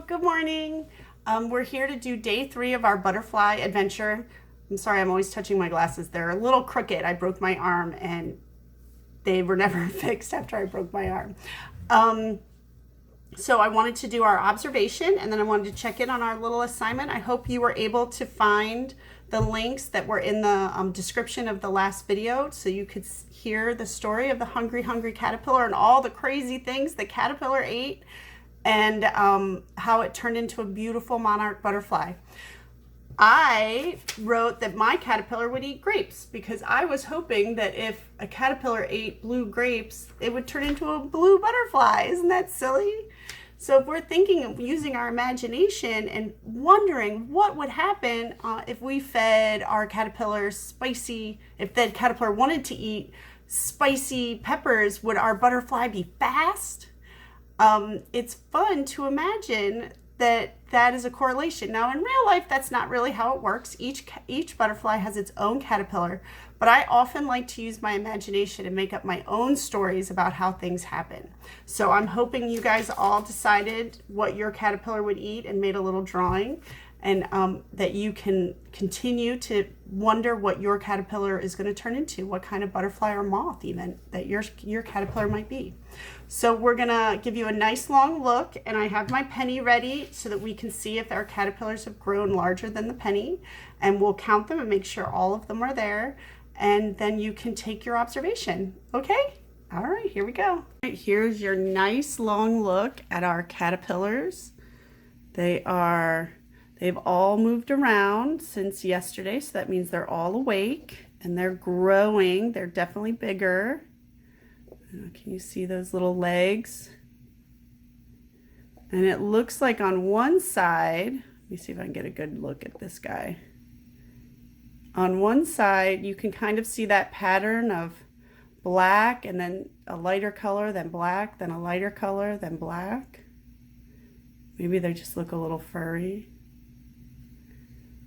good morning. We're here to do day 3 of our butterfly adventure. I'm sorry, I'm always touching my glasses. They're a little crooked. I broke my arm and they were never fixed after I broke my arm. So I wanted to do our observation and then I wanted to check in on our little assignment. I hope you were able to find the links that were in the description of the last video so you could hear the story of the hungry caterpillar and all the crazy things the caterpillar ate and how it turned into a beautiful monarch butterfly. I wrote that my caterpillar would eat grapes because I was hoping that if a caterpillar ate blue grapes, it would turn into a blue butterfly. Isn't that silly? So if we're thinking of using our imagination and wondering what would happen if we fed our caterpillar spicy, if that caterpillar wanted to eat spicy peppers, would our butterfly be fast? It's fun to imagine that is a correlation. Now in real life, that's not really how it works. Each butterfly has its own caterpillar, but I often like to use my imagination and make up my own stories about how things happen. So I'm hoping you guys all decided what your caterpillar would eat and made a little drawing, and that you can continue to wonder what your caterpillar is going to turn into, what kind of butterfly or moth even that your caterpillar might be. So we're going to give you a nice long look, and I have my penny ready so that we can see if our caterpillars have grown larger than the penny, and we'll count them and make sure all of them are there, and then you can take your observation. Okay? All right, here we go. All right, here's your nice long look at our caterpillars. They've all moved around since yesterday, so that means they're all awake and they're growing. They're definitely bigger. Can you see those little legs? And it looks like on one side, let me see if I can get a good look at this guy. On one side, you can kind of see that pattern of black and then a lighter color, then black, then a lighter color, then black. Maybe they just look a little furry.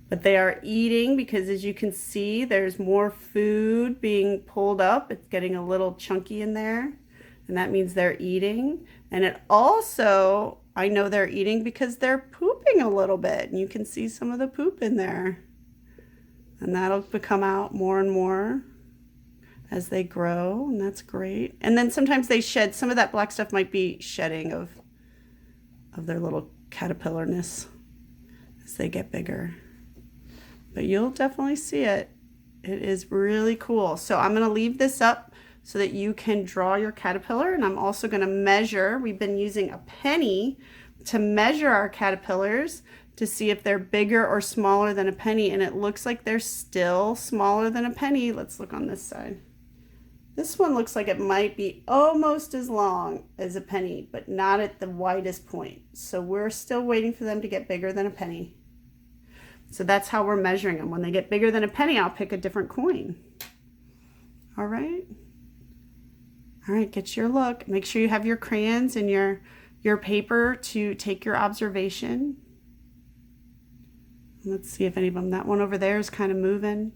But they are eating because, as you can see, there's more food being pulled up. It's getting a little chunky in there, and that means they're eating. And it also, I know they're eating because they're pooping a little bit, and you can see some of the poop in there. And that'll come out more and more as they grow, and that's great. And then sometimes they shed. Some of that black stuff might be shedding of their little caterpillarness as they get bigger. But you'll definitely see it. It is really cool. So I'm going to leave this up so that you can draw your caterpillar, and I'm also going to measure. We've been using a penny to measure our caterpillars to see if they're bigger or smaller than a penny, and it looks like they're still smaller than a penny. Let's look on this side. This one looks like it might be almost as long as a penny, but not at the widest point. So we're still waiting for them to get bigger than a penny. So that's how we're measuring them. When they get bigger than a penny, I'll pick a different coin. All right. All right, get your look. Make sure you have your crayons and your paper to take your observation. Let's see if any of them, that one over there is kind of moving.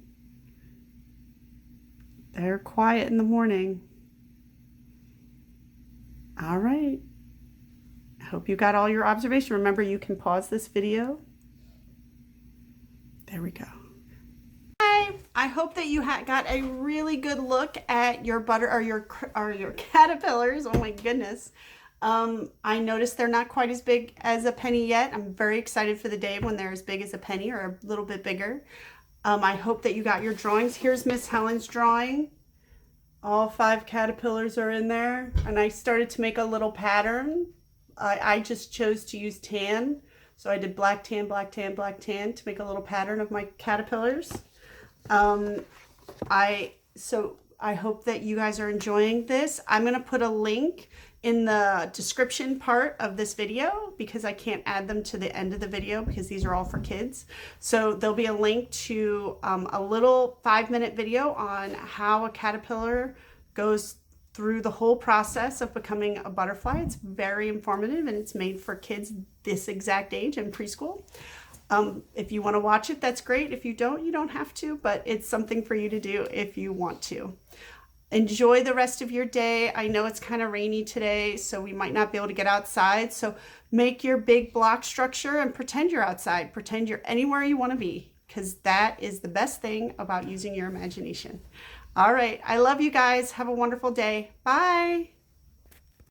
They're quiet in the morning. All right. I hope you got all your observation. Remember, you can pause this video. There we go. Hi, I hope that you got a really good look at your your caterpillars. Oh my goodness. I noticed they're not quite as big as a penny yet. I'm very excited for the day when they're as big as a penny or a little bit bigger. I hope that you got your drawings. Here's Miss Helen's drawing. All 5 caterpillars are in there, and I started to make a little pattern. I just chose to use tan. So I did black, tan, black, tan, black, tan to make a little pattern of my caterpillars. I hope that you guys are enjoying this. I'm going to put a link in the description part of this video because I can't add them to the end of the video because these are all for kids. So there'll be a link to a little 5-minute video on how a caterpillar goes through the whole process of becoming a butterfly. It's very informative, and it's made for kids this exact age in preschool. If you want to watch it, that's great. If you don't, you don't have to, but it's something for you to do if you want to. Enjoy the rest of your day. I know it's kind of rainy today, so we might not be able to get outside. So make your big block structure and pretend you're outside. Pretend you're anywhere you want to be, because that is the best thing about using your imagination. All right. I love you guys. Have a wonderful day. Bye.